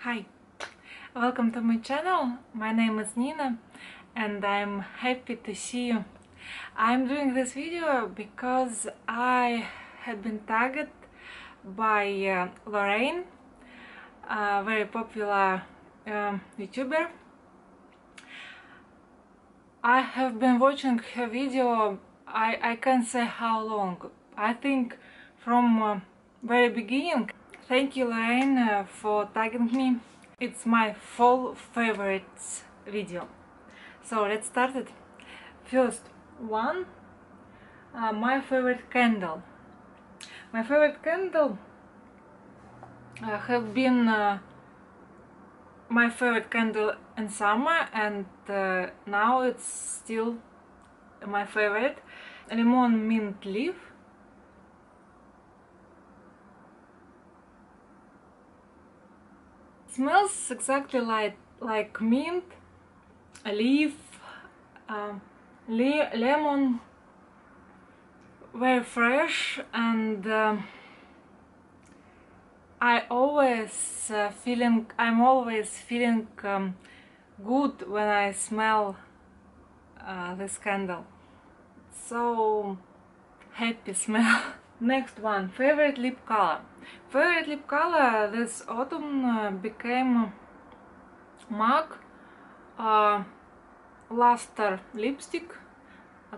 Hi, welcome to my channel. My name is Nina and I'm happy to see you. I'm doing this video because I had been tagged by Lorraine, a very popular YouTuber. I have been watching her video, I can't say how long, I think from very beginning. Thank you, Lorraine, for tagging me. It's my fall favorites video. So let's start it. First one, my favorite candle. My favorite candle have been my favorite candle in summer, and now it's still my favorite. Lemon mint leaf. Smells exactly like mint, a leaf, lemon, very fresh, and I'm always feeling good when I smell this candle. So happy smell. Next one, favorite lip color. Favorite lip color this autumn became MAC Luster lipstick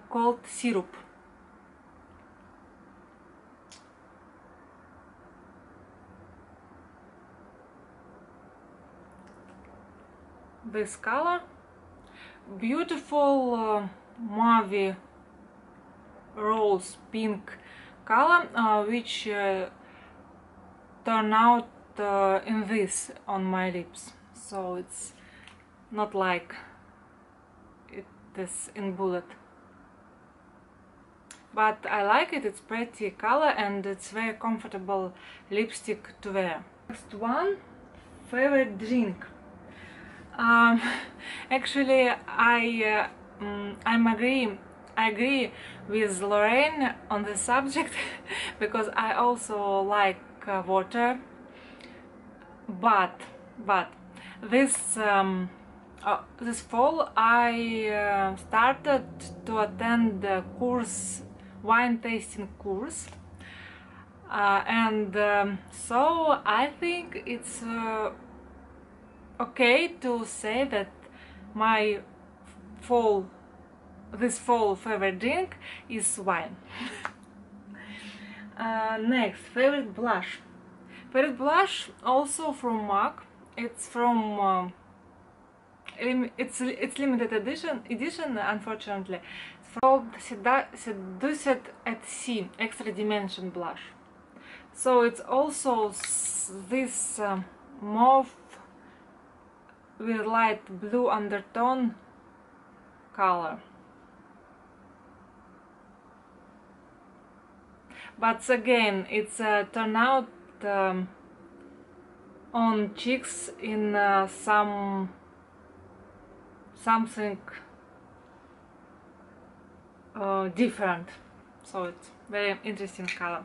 called Syrup. This color, beautiful mauve rose pink color, which turn out in this on my lips, so it's not like it is in bullet, but I like it. It's pretty color and it's very comfortable lipstick to wear. Next one, favorite drink. Actually, I agree with Lorraine on this subject because I also like water, but this this fall I started to attend the course, wine tasting course, and so I think it's okay to say that my this fall favorite drink is wine. Next, favorite blush. Favorite blush also from MAC. It's from it's limited edition, unfortunately. It's called Seduced at Sea Extra Dimension Blush. So it's also this mauve with light blue undertone color. But again, it's turn out on cheeks in something different, so it's very interesting color.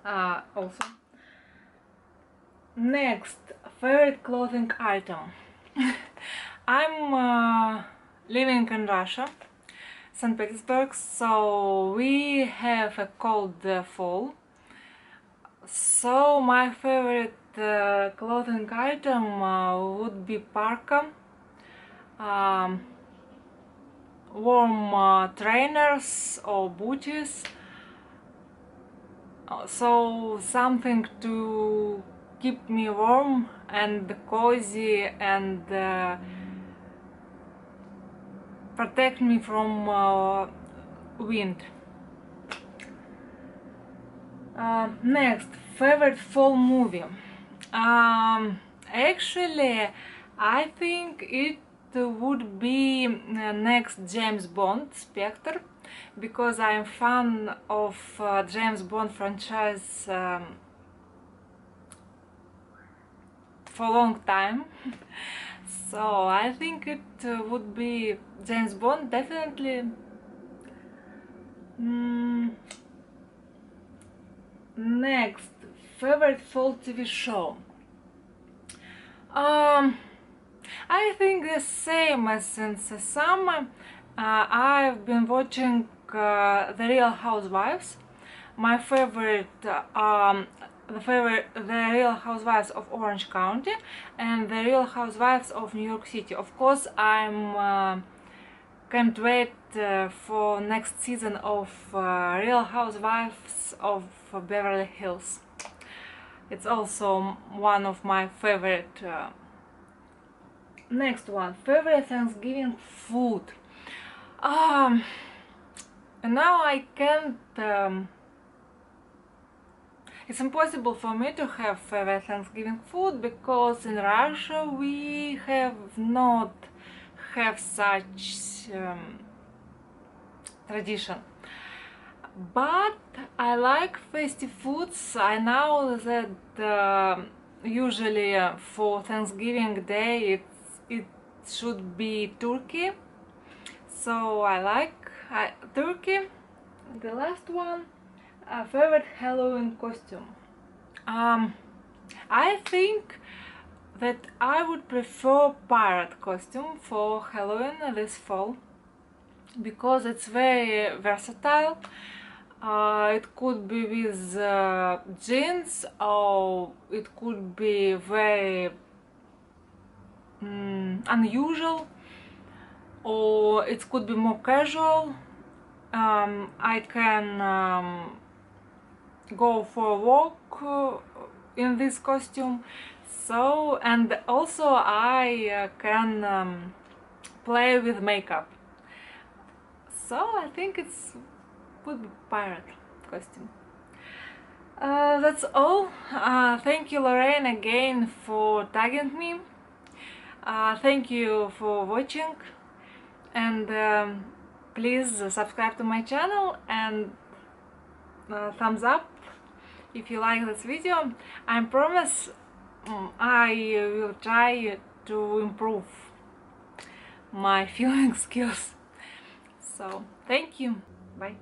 Also, next, favorite clothing item. I'm living in Russia, St. Petersburg, so we have a cold fall. So my favorite clothing item would be parka, warm trainers or booties, so something to keep me warm and cozy and protect me from wind. Next, favorite fall movie. Actually, I think it would be next James Bond, Spectre, because I'm fan of James Bond franchise for a long time. So I think it would be James Bond, definitely. Next, favorite fall TV show. I think the same as since the summer. I've been watching The Real Housewives. My favorite, The Real Housewives of Orange County and The Real Housewives of New York City. Of course, can't wait for next season of Real Housewives of Beverly Hills. It's also one of my favorite. Next one, favorite Thanksgiving food. And now I can't. It's impossible for me to have favorite Thanksgiving food because in Russia we have not have such tradition. But I like festive foods. I know that usually for Thanksgiving Day it should be turkey. So I like turkey. The last one, favorite Halloween costume. I think that I would prefer pirate costume for Halloween this fall because it's very versatile. It could be with jeans, or it could be very unusual, or it could be more casual. I can go for a walk in this costume, so, and also I can play with makeup. So I think it's would be pirate costume. That's all. Thank you, Lorraine, again for tagging me. Thank you for watching, and please subscribe to my channel and thumbs up if you like this video. I promise I will try to improve my filming skills. So thank you. Bye.